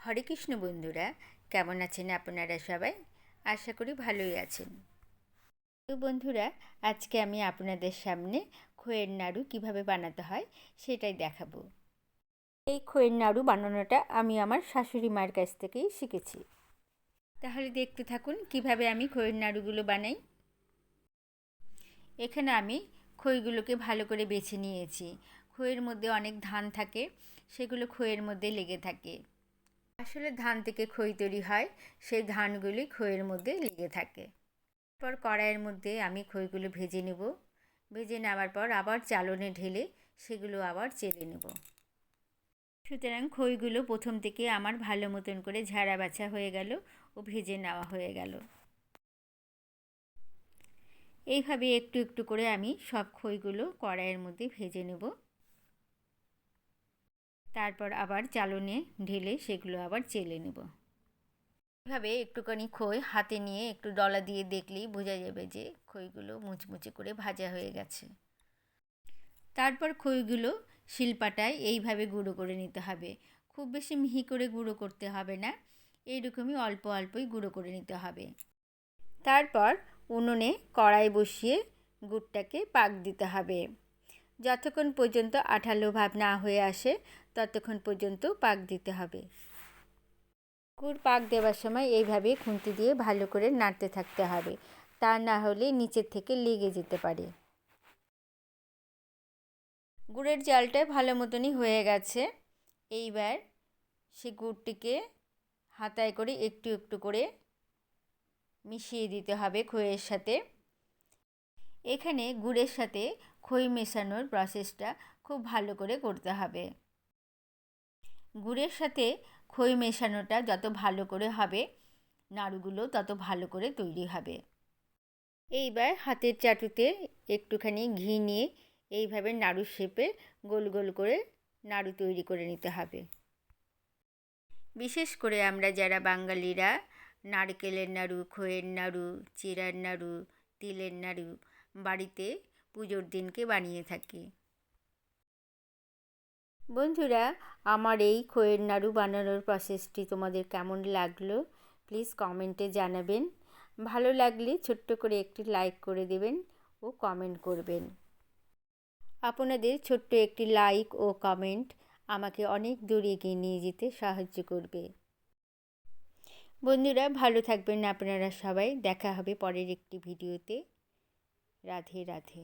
হরে কৃষ্ণ বন্ধুরা, কেমন আছেন আপনারা সবাই? আশা করি ভালোই আছেন। তো বন্ধুরা, আজকে আমি আপনাদের সামনে খইয়ের নাড়ু কিভাবে বানাতে হয় সেটাই দেখাবো। এই খইয়ের নাড়ু বানানোটা আমি আমার শাশুড়ি মায়ের কাছ থেকেই শিখেছি। তাহলে দেখতে থাকুন কিভাবে আমি খইয়ের নাড়ুগুলো বানাই। এখানে আমি খইগুলোকে ভালো করে বেছে নিয়েছি। খইয়ের মধ্যে অনেক ধান থাকে, সেগুলো খইয়ের মধ্যে লেগে থাকে। আসলে ধান থেকে খই তৈরি হয়, সেই ধানগুলি খইয়ের মধ্যে লেগে থাকে। তারপর কড়াইয়ের মধ্যে আমি খইগুলো ভেজে নেব। ভেজে নেওয়ার পর আবার চালনে ঢেলে সেগুলো আবার চেলে নেব। সুতরাং খইগুলো প্রথম থেকে আমার ভালো মতন করে ঝাড়া বাছা হয়ে গেল ও ভেজে নেওয়া হয়ে গেল। এইভাবে একটু একটু করে আমি সব খইগুলো কড়াইয়ের মধ্যে ভেজে নেব। তারপর আবার চালনে ঢেলে সেগুলো আবার চেলে নেব। এভাবে একটুখানি খই হাতে নিয়ে একটু ডলা দিয়ে দেখলেই বোঝা যাবে যে খইগুলো মুচমুচে করে ভাজা হয়ে গেছে। তারপর খইগুলো শিলপাটায় এইভাবে গুঁড়ো করে নিতে হবে। খুব বেশি মিহি করে গুঁড়ো করতে হবে না, এইরকমই অল্প অল্পই গুঁড়ো করে নিতে হবে। তারপর উনুনে কড়াই বসিয়ে গুড়টাকে পাক দিতে হবে। যতক্ষণ পর্যন্ত আঠালো ভাব না হয়ে আসে ততক্ষণ পর্যন্ত পাক দিতে হবে। গুড় পাক দেওয়ার সময় এইভাবে খুন্তি দিয়ে ভালো করে নাড়তে থাকতে হবে, তা না হলে নিচের থেকে লেগে যেতে পারে। গুড়ের জালটা ভালো মতনই হয়ে গেছে। এইবার সে গুড়টিকে হাতায় করে একটু একটু করে মিশিয়ে দিতে হবে খইয়ের সাথে। এখানে গুড়ের সাথে খই মেশানোর প্রসেসটা খুব ভালো করে করতে হবে। গুড়ের সাথে খই মেশানোটা যত ভালো করে হবে, নাড়ুগুলো তত ভালো করে তৈরি হবে। এইবার হাতের চাটুতে একটুখানি ঘি নিয়ে এইভাবে নাড়ু শেপে গোল গোল করে নাড়ু তৈরি করে নিতে হবে। বিশেষ করে আমরা যারা বাঙালিরা নারকেলের নাড়ু, খইয়ের নাড়ু, চিড়ার নাড়ু, তিলের নাড়ু বাড়িতে পুজোর দিনকে বানিয়ে থাকি। বন্ধুরা, আমার এই খইয়ের নাড়ু বানানোর প্রসেসটি তোমাদের কেমন লাগলো প্লিজ কমেন্টে জানাবেন। ভালো লাগলে ছোট্ট করে একটি লাইক করে দেবেন ও কমেন্ট করবেন। আপনাদের ছোট্ট একটি লাইক ও কমেন্ট আমাকে অনেক দূর এগিয়ে নিয়ে যেতে সাহায্য করবে। বন্ধুরা, ভালো থাকবেন আপনারা সবাই। দেখা হবে পরের একটি ভিডিওতে। রাধে রাধে।